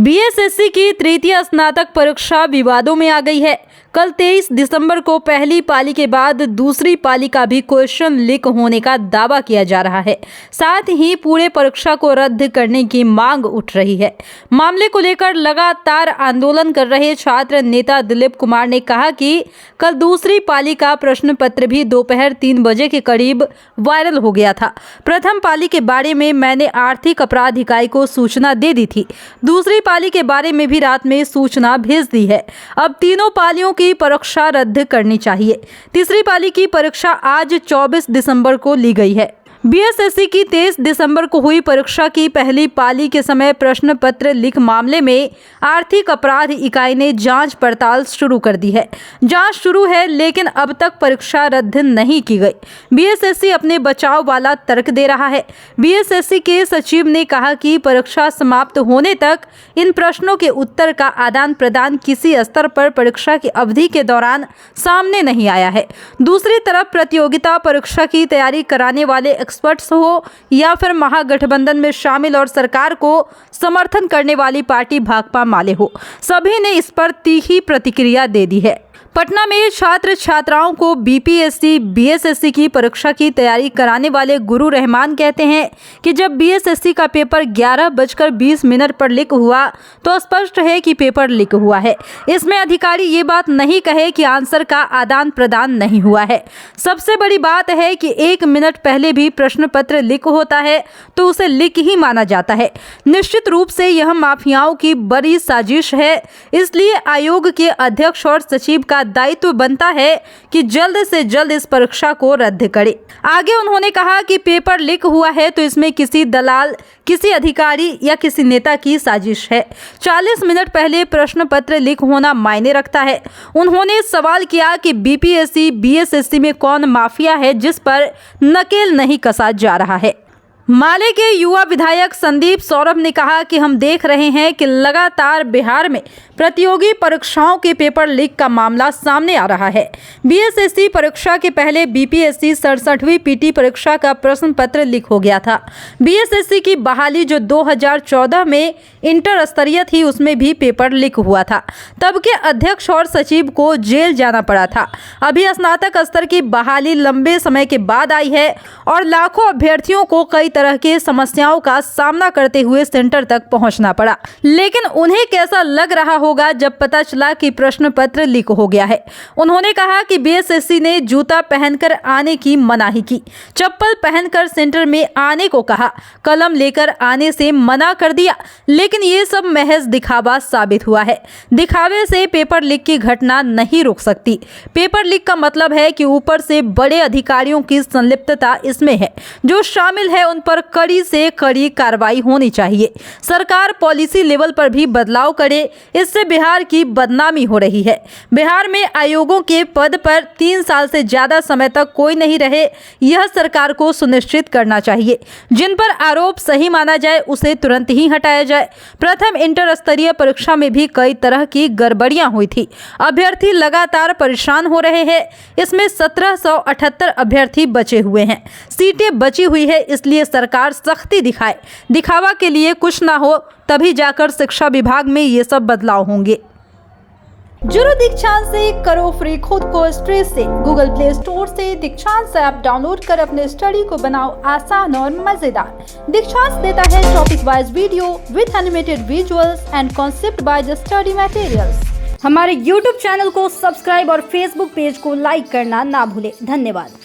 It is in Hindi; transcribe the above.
बीएसएससी की तृतीय स्नातक परीक्षा विवादों में आ गई है। कल 23 दिसंबर को पहली पाली के बाद दूसरी पाली का भी क्वेश्चन लीक होने का दावा किया जा रहा है। साथ ही पूरे परीक्षा को रद्द करने की मांग उठ रही है। मामले को लेकर लगातार आंदोलन कर रहे छात्र नेता दिलीप कुमार ने कहा कि कल दूसरी पाली का प्रश्न पत्र भी दोपहर 3 बजे के करीब वायरल हो गया था। प्रथम पाली के बारे में मैंने आर्थिक अपराध इकाई को सूचना दे दी थी। दूसरी पाली के बारे में भी रात में सूचना भेज दी है। अब तीनों पालियों की परीक्षा रद्द करनी चाहिए। तीसरी पाली की परीक्षा आज 24 दिसंबर को ली गई है। बीएसएससी की 23 दिसंबर को हुई परीक्षा की पहली पाली के समय प्रश्न पत्र लीक मामले में आर्थिक अपराध इकाई ने जांच पड़ताल शुरू कर दी है। जांच शुरू है, लेकिन अब तक परीक्षा रद्द नहीं की गई। बीएसएससी अपने बचाव वाला तर्क दे रहा है। बीएसएससी के सचिव ने कहा कि परीक्षा समाप्त होने तक इन प्रश्नों के उत्तर का आदान प्रदान किसी स्तर पर परीक्षा की अवधि के दौरान सामने नहीं आया है। दूसरी तरफ प्रतियोगिता परीक्षा की तैयारी कराने वाले एक्सपर्ट्स हो या फिर महागठबंधन में शामिल और सरकार को समर्थन करने वाली पार्टी भाकपा माले हो, सभी ने इस पर तीखी प्रतिक्रिया दे दी है। पटना में छात्र छात्राओं को बीपीएससी बीएसएससी की परीक्षा की तैयारी कराने वाले गुरु रहमान कहते हैं कि जब बीएसएससी का पेपर 11:20 पर लीक हुआ तो स्पष्ट है कि पेपर लीक हुआ है। इसमें अधिकारी ये बात नहीं कहे कि आंसर का आदान प्रदान नहीं हुआ है। सबसे बड़ी बात है कि 1 मिनट पहले भी प्रश्न पत्र लीक होता है तो उसे लीक ही माना जाता है। निश्चित रूप से यह माफियाओं की बड़ी साजिश है। इसलिए आयोग के अध्यक्ष और सचिव का दायित्व बनता है कि जल्द से जल्द इस परीक्षा को रद्द करें। आगे उन्होंने कहा कि पेपर लीक हुआ है तो इसमें किसी दलाल, किसी अधिकारी या किसी नेता की साजिश है। 40 मिनट पहले प्रश्न पत्र लीक होना मायने रखता है। उन्होंने सवाल किया कि बीपीएससी बीएसएससी में कौन माफिया है जिस पर नकेल नहीं कसा जा रहा है। माले के युवा विधायक संदीप सौरभ ने कहा कि हम देख रहे हैं कि लगातार बिहार में प्रतियोगी परीक्षाओं के पेपर लीक का मामला सामने आ रहा है। बीएसएससी परीक्षा के पहले बीपीएससी 67वीं पीटी परीक्षा का प्रश्न पत्र लीक हो गया था। बीएसएससी की बहाली जो 2014 में इंटर स्तरीय थी, उसमें भी पेपर लीक हुआ था। तब के अध्यक्ष और सचिव को जेल जाना पड़ा था। अभी स्नातक स्तर की बहाली लंबे समय के बाद आई है और लाखों अभ्यर्थियों को कई तरह के समस्याओं का सामना करते हुए सेंटर तक पहुंचना पड़ा। लेकिन उन्हें कैसा लग रहा होगा जब पता चला कि प्रश्न पत्र लीक हो गया है। उन्होंने कहा कि बीएसएससी ने जूता पहनकर आने की मनाही की, चप्पल पहनकर सेंटर में आने को कहा, कलम लेकर आने से मना कर दिया। लेकिन ये सब महज दिखावा साबित हुआ है। दिखावे से पेपर लीक की घटना नहीं रुक सकती। पेपर लीक का मतलब है कि ऊपर से बड़े अधिकारियों की संलिप्तता इसमें है। जो शामिल है उन पर कड़ी से कड़ी कार्रवाई होनी चाहिए। सरकार पॉलिसी लेवल पर भी बदलाव करे, इससे बिहार की बदनामी हो रही है। बिहार में आयोगों के पद पर 3 साल से ज्यादा समय तक कोई नहीं रहे, यह सरकार को सुनिश्चित करना चाहिए। जिन पर आरोप सही माना जाए उसे तुरंत ही हटाया जाए। प्रथम इंटर स्तरीय परीक्षा में भी कई तरह की गड़बड़ियां हुई थी। अभ्यर्थी लगातार परेशान हो रहे हैं। इसमें 1778 अभ्यर्थी बचे हुए हैं। सीटें बची हुई है, इसलिए सरकार सख्ती दिखाए। दिखावा के लिए कुछ ना हो, तभी जाकर शिक्षा विभाग में ये सब बदलाव होंगे। जुड़ो दीक्षांत से, करो फ्री खुद को स्ट्रेस से। गूगल प्ले स्टोर से दीक्षांत ऐप डाउनलोड कर अपने स्टडी को बनाओ आसान और मजेदार। दीक्षांत देता है topic wise video with animated visuals and concept by the study materials. हमारे YouTube चैनल को सब्सक्राइब और Facebook पेज को लाइक करना ना भूले। धन्यवाद।